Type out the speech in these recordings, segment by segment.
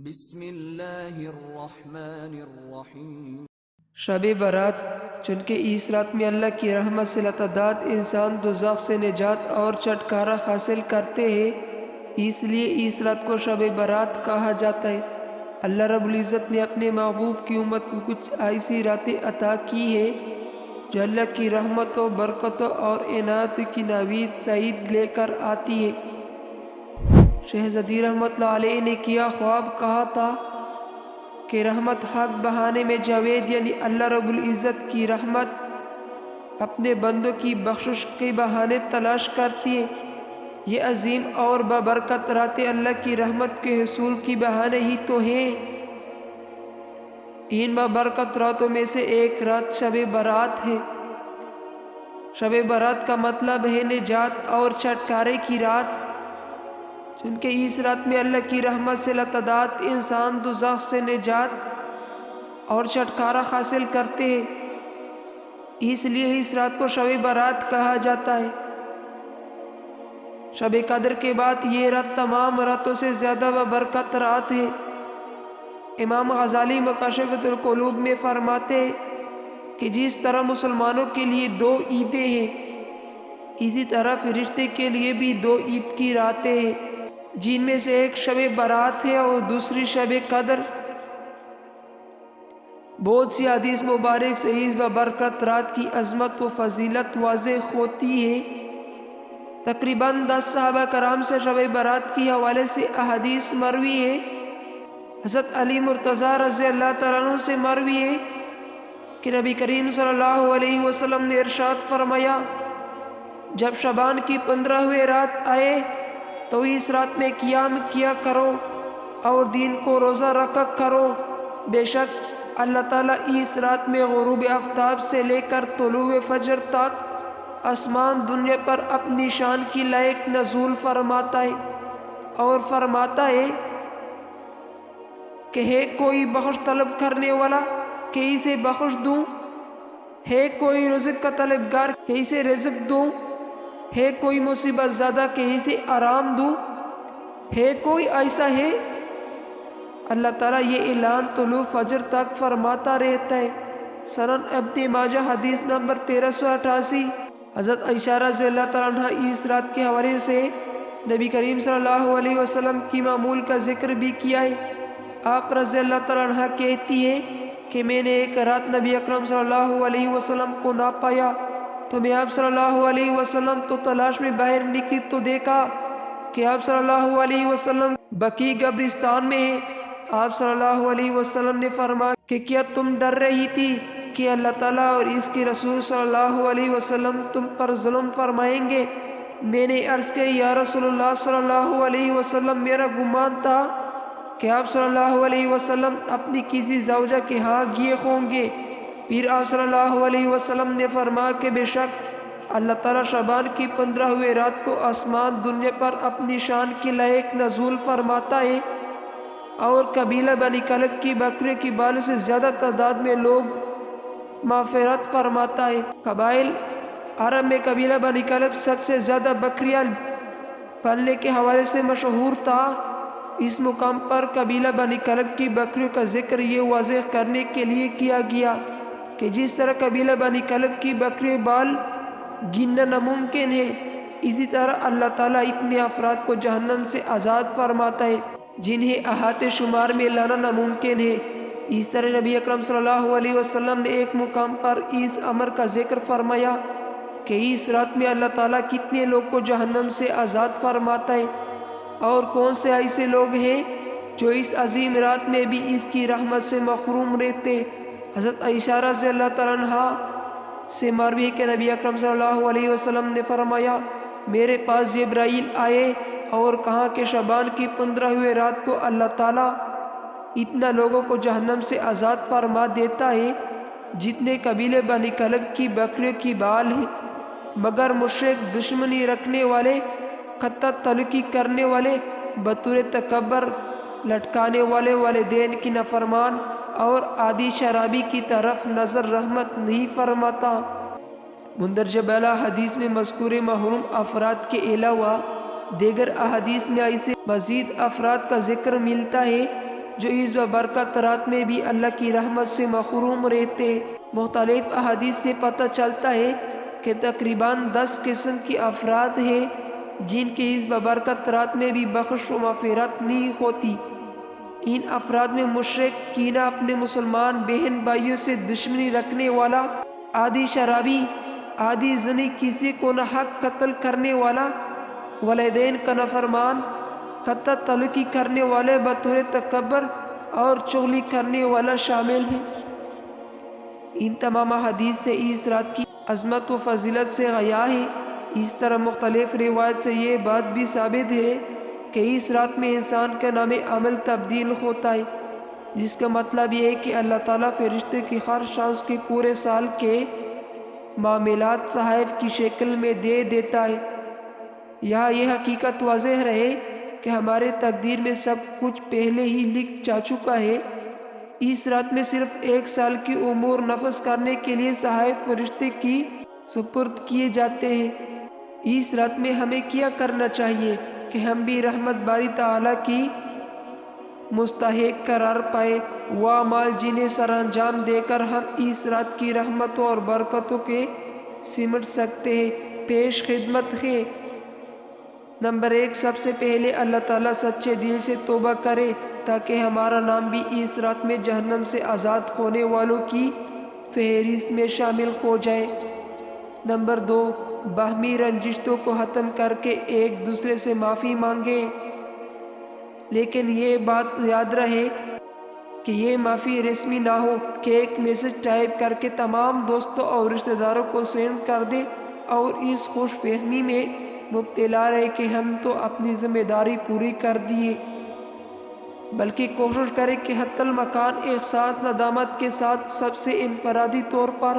بسم اللہ الرحمن الرحیم۔ شب برات، چونکہ اس رات میں اللہ کی رحمت سے لاتعداد انسان دوزخ سے نجات اور چھٹکارا حاصل کرتے ہیں، اس لیے اس رات کو شب برات کہا جاتا ہے۔ اللہ رب العزت نے اپنے محبوب کی امت کو کچھ ایسی راتیں عطا کی ہے جو اللہ کی رحمتوں، برکتوں اور عنایت کی نوید سعید لے کر آتی ہے۔ شہزادی رحمت اللہ علیہ نے کیا خواب کہا تھا کہ رحمت حق بہانے میں جاوید یعنی اللہ رب العزت کی رحمت اپنے بندوں کی بخشش کے بہانے تلاش کرتی ہے۔ یہ عظیم اور بابرکت راتیں اللہ کی رحمت کے حصول کی بہانے ہی تو ہیں۔ ان بابرکت راتوں میں سے ایک رات شب برات ہے۔ شب برات کا مطلب ہے نجات اور چھٹکارے کی رات، چونکہ اس رات میں اللہ کی رحمت سے لاتعداد انسان دوزخ سے نجات اور چھٹکارا حاصل کرتے ہیں، اس لیے اس رات کو شب برات کہا جاتا ہے۔ شب قدر کے بعد یہ رات تمام راتوں سے زیادہ بابرکت رات ہے۔ امام غزالی مکاشفۃ القلوب میں فرماتے ہیں کہ جس طرح مسلمانوں کے لیے 2 عیدیں ہیں، اسی طرح فرشتے کے لیے بھی 2 عید کی راتیں ہیں، جن میں سے ایک شب برات ہے اور دوسری شب قدر۔ بہت سی حدیث مبارک سے اس بابرکت رات کی عظمت و فضیلت واضح ہوتی ہے۔ تقریباً 10 صحابہ کرام سے شب برات کی حوالے سے احادیث مروی ہے۔ حضرت علی مرتضیٰ رضی اللہ تعالیٰ عنہ سے مروی ہے کہ نبی کریم صلی اللہ علیہ وسلم نے ارشاد فرمایا، جب شعبان کی 15ویں رات آئے تو اس رات میں قیام کیا کرو اور دین کو روزہ رکھا کرو، بے شک اللہ تعالیٰ اس رات میں غروب آفتاب سے لے کر طلوع فجر تک آسمان دنیا پر اپنی شان کی لائق نزول فرماتا ہے اور فرماتا ہے کہ ہے کوئی بخش طلب کرنے والا کہ اسے بخش دوں، ہے کوئی رزق کا طلبگار کہ اسے رزق دوں، ہے کوئی مصیبت زدہ کہ اسے آرام دوں، ہے کوئی ایسا ہے۔ اللہ تعالیٰ یہ اعلان طلوع فجر تک فرماتا رہتا ہے۔ سنن ابن ماجہ حدیث نمبر 1388۔ حضرت عائشہ رضی اللہ تعالیٰ عنہ اس رات کے حوالے سے نبی کریم صلی اللہ علیہ وسلم کی معمول کا ذکر بھی کیا ہے۔ آپ رضی اللہ تعالیٰ عنہ کہتی ہے کہ میں نے ایک رات نبی اکرم صلی اللہ علیہ وسلم کو نہ پایا تو میں آپ صلی اللہ علیہ وسلم تو تلاش میں باہر نکلی تو دیکھا کہ آپ صلی اللہ علیہ وسلم بقیع قبرستان میں ہیں۔ آپ صلی اللہ علیہ وسلم نے فرمایا کہ کیا تم ڈر رہی تھی کہ اللہ تعالیٰ اور اس کے رسول صلی اللہ علیہ وسلم تم پر ظلم فرمائیں گے؟ میں نے عرض کیا یا رسول اللہ صلی اللہ علیہ وسلم، میرا گمان تھا کہ آپ صلی اللہ علیہ وسلم اپنی کسی زوجہ کے ہاں گئے ہوں گے۔ پھر آپ صلی اللہ علیہ وسلم نے فرمایا کہ بے شک اللہ تعالیٰ شعبان کی 15ویں رات کو آسمان دنیا پر اپنی شان کی لائق نزول فرماتا ہے اور قبیلہ بنی کلب کی بکریوں کی بالوں سے زیادہ تعداد میں لوگ مغفرت فرماتا ہے۔ قبائل عرب میں قبیلہ بنی کلب سب سے زیادہ بکریاں پالنے کے حوالے سے مشہور تھا۔ اس مقام پر قبیلہ بنی کلب کی بکریوں کا ذکر یہ واضح کرنے کے لیے کیا گیا کہ جس طرح قبیلہ بنی کلب کی بکریوں بال گننا ناممکن ہے، اسی طرح اللہ تعالیٰ اتنے افراد کو جہنم سے آزاد فرماتا ہے جنہیں احاطے شمار میں لانا ناممکن ہے۔ اس طرح نبی اکرم صلی اللہ علیہ وسلم نے ایک مقام پر اس امر کا ذکر فرمایا کہ اس رات میں اللہ تعالیٰ کتنے لوگ کو جہنم سے آزاد فرماتا ہے اور کون سے ایسے لوگ ہیں جو اس عظیم رات میں بھی اس کی رحمت سے محروم رہتے۔ حضرت عائشہ رضی اللہ تعالیٰ عنہ سے مروی ہے کہ نبی اکرم صلی اللہ علیہ وسلم نے فرمایا، میرے پاس جبرائیل آئے اور کہا کہ شعبان کی 15ویں رات کو اللہ تعالیٰ اتنا لوگوں کو جہنم سے آزاد فرما دیتا ہے جتنے قبیلے بنی کلب کی بکریوں کی بال ہیں، مگر مشرک، دشمنی رکھنے والے، خطہ تلقی کرنے والے، بطور تکبر لٹکانے والے، والدین کی نافرمان اور عادی شرابی کی طرف نظر رحمت نہیں فرماتا۔ مندرجہ بالا حدیث میں مذکور محروم افراد کے علاوہ دیگر احادیث میں ایسے مزید افراد کا ذکر ملتا ہے جو اس ببرکت رات میں بھی اللہ کی رحمت سے محروم رہتے۔ مختلف احادیث سے پتہ چلتا ہے کہ تقریباً 10 قسم کی افراد ہیں جن کی اس ببرکت رات میں بھی بخش و مغفرت نہیں ہوتی۔ ان افراد میں مشرک، کینہ اپنے مسلمان بہن بھائیوں سے دشمنی رکھنے والا، عادی شرابی، عادی زنی، کسی کو نہ حق قتل کرنے والا، والدین کا نافرمان، قطع تعلقی کرنے والے، بطور تکبر اور چغلی کرنے والا شامل ہے۔ ان تمام حدیث سے اس رات کی عظمت و فضیلت سے آگاہ ہے۔ اس طرح مختلف روایت سے یہ بات بھی ثابت ہے کہ اس رات میں انسان کا نام عمل تبدیل ہوتا ہے، جس کا مطلب یہ ہے کہ اللہ تعالیٰ فرشتے کی ہر شخص کے پورے سال کے معاملات صحائف کی شکل میں دے دیتا ہے۔ یہاں یہ حقیقت واضح رہے کہ ہمارے تقدیر میں سب کچھ پہلے ہی لکھ جا چکا ہے۔ اس رات میں صرف 1 سال کی امور نفذ کرنے کے لیے صحائف فرشتے کی سپرد کیے جاتے ہیں۔ اس رات میں ہمیں کیا کرنا چاہیے کہ ہم بھی رحمت باری تعالیٰ کی مستحق قرار پائے، وہ اعمال جنہیں سر انجام دے کر ہم اس رات کی رحمتوں اور برکتوں کے سمٹ سکتے ہیں۔ پیش خدمت ہے۔ نمبر 1، سب سے پہلے اللہ تعالیٰ سچے دل سے توبہ کرے تاکہ ہمارا نام بھی اس رات میں جہنم سے آزاد ہونے والوں کی فہرست میں شامل ہو جائے۔ نمبر 2، باہمی رنجشتوں کو ختم کر کے ایک دوسرے سے معافی مانگے، لیکن یہ بات یاد رہے کہ یہ معافی رسمی نہ ہو کہ ایک میسج ٹائپ کر کے تمام دوستوں اور رشتہ داروں کو سینڈ کر دے اور اس خوش فہمی میں مبتلا رہے کہ ہم تو اپنی ذمہ داری پوری کر دیے، بلکہ کوشش کرے کہ حتی المکان احساس ندامت کے ساتھ سب سے انفرادی طور پر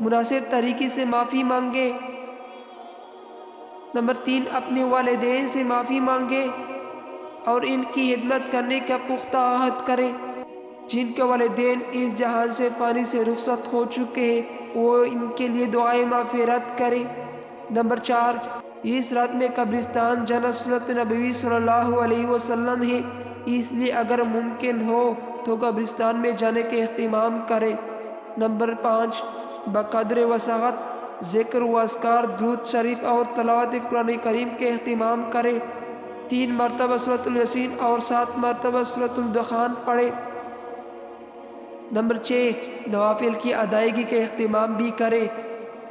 مناسب طریقے سے معافی مانگے۔ نمبر 3، اپنے والدین سے معافی مانگے اور ان کی خدمت کرنے کا پختہ عہد کرے۔ جن کے والدین اس جہان سے فانی سے رخصت ہو چکے ہیں وہ ان کے لیے دعائے مغفرت کرے۔ نمبر 4، اس رات میں قبرستان جانا سنت نبوی صلی اللہ علیہ وسلم ہے، اس لیے اگر ممکن ہو تو قبرستان میں جانے کے اہتمام کرے۔ نمبر 5، بقدر وسعت ذکر و اذکار، درود شریف اور تلاوت قرآن کریم کے اہتمام کرے۔ 3 مرتبہ سورۃ الیاسین اور 7 مرتبہ سورۃ الدخان پڑھے۔ نمبر 6، نوافل کی ادائیگی کا اہتمام بھی کرے۔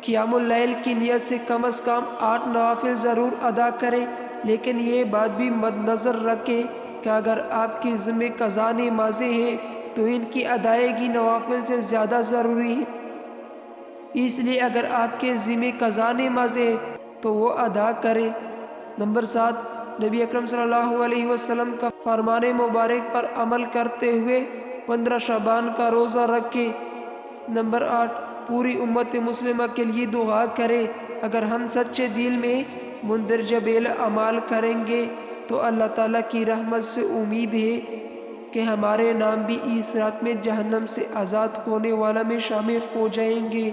قیام اللیل کی نیت سے کم از کم 8 نوافل ضرور ادا کرے، لیکن یہ بات بھی مد نظر رکھے کہ اگر آپ کی ذمہ قضاء نمازیں ہیں تو ان کی ادائیگی نوافل سے زیادہ ضروری ہے، اس لیے اگر آپ کے ذمہ قضاء نمازیں ہیں تو وہ ادا کریں۔ نمبر 7، نبی اکرم صلی اللہ علیہ وسلم کا فرمان مبارک پر عمل کرتے ہوئے 15 شعبان کا روزہ رکھے۔ نمبر 8، پوری امت مسلمہ کے لیے دعا کرے۔ اگر ہم سچے دل میں مندرجہ بیل اعمال کریں گے تو اللہ تعالیٰ کی رحمت سے امید ہے کہ ہمارے نام بھی اس رات میں جہنم سے آزاد ہونے والا میں شامل ہو جائیں گے۔